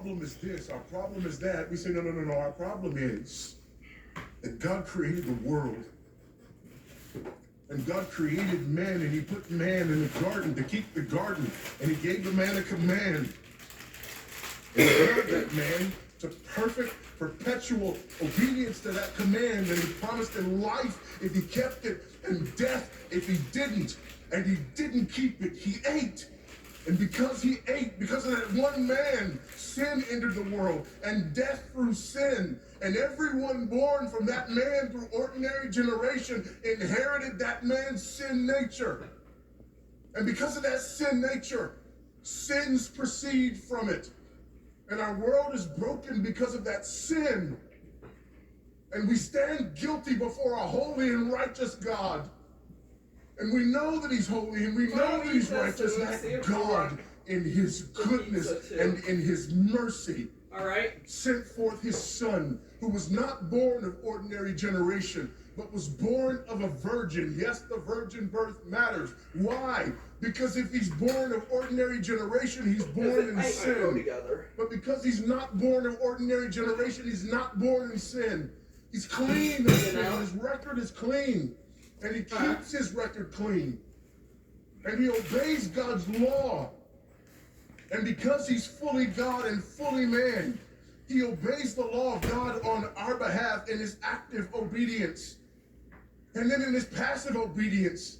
problem is this, our problem is that. We say, no, no, no, no. Our problem is that God created the world. And God created man, and he put man in the garden to keep the garden. And he gave the man a command. And he held that man to perfect, perpetual obedience to that command. And he promised him life if he kept it, and death if he didn't. And he didn't keep it. He ate. And because he ate, because of that one man, sin entered the world, and death through sin. And everyone born from that man through ordinary generation inherited that man's sin nature. And because of that sin nature, sins proceed from it. And our world is broken because of that sin. And we stand guilty before a holy and righteous God. And we know that he's holy, and we know that he's righteous. That God, in his goodness and in his mercy, sent forth his son, who was not born of ordinary generation, but was born of a virgin. Yes, the virgin birth matters. Why? Because if he's born of ordinary generation, he's born in sin. But because he's not born of ordinary generation, he's not born in sin. He's clean of sin. His record is clean. And he keeps his record clean. And he obeys God's law. And because he's fully God and fully man, he obeys the law of God on our behalf in his active obedience. And then in his passive obedience,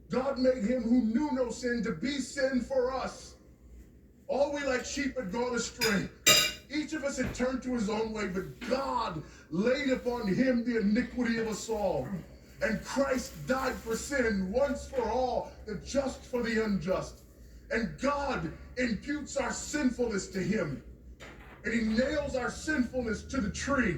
God made him who knew no sin to be sin for us. All we like sheep had gone astray. Each of us had turned to his own way, but God laid upon him the iniquity of us all. And Christ died for sin once for all, the just for the unjust. And God imputes our sinfulness to him. And he nails our sinfulness to the tree.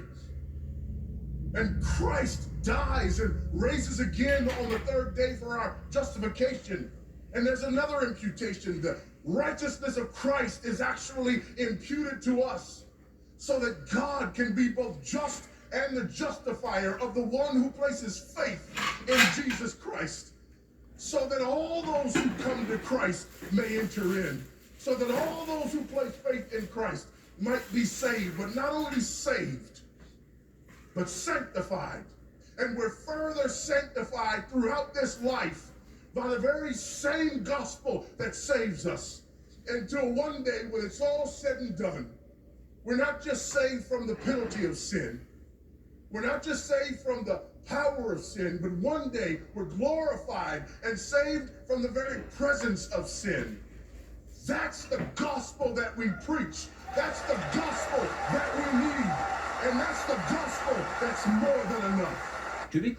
And Christ dies and raises again on the third day for our justification. And there's another imputation. The righteousness of Christ is actually imputed to us, so that God can be both just and the justifier of the one who places faith in Jesus Christ, so that all those who come to Christ may enter in, so that all those who place faith in Christ might be saved, but not only saved, but sanctified. And we're further sanctified throughout this life by the very same gospel that saves us, until one day when it's all said and done, we're not just saved from the penalty of sin. We're not just saved from the power of sin, but one day we're glorified and saved from the very presence of sin. That's the gospel that we preach. That's the gospel that we need. And that's the gospel that's more than enough. To be clear,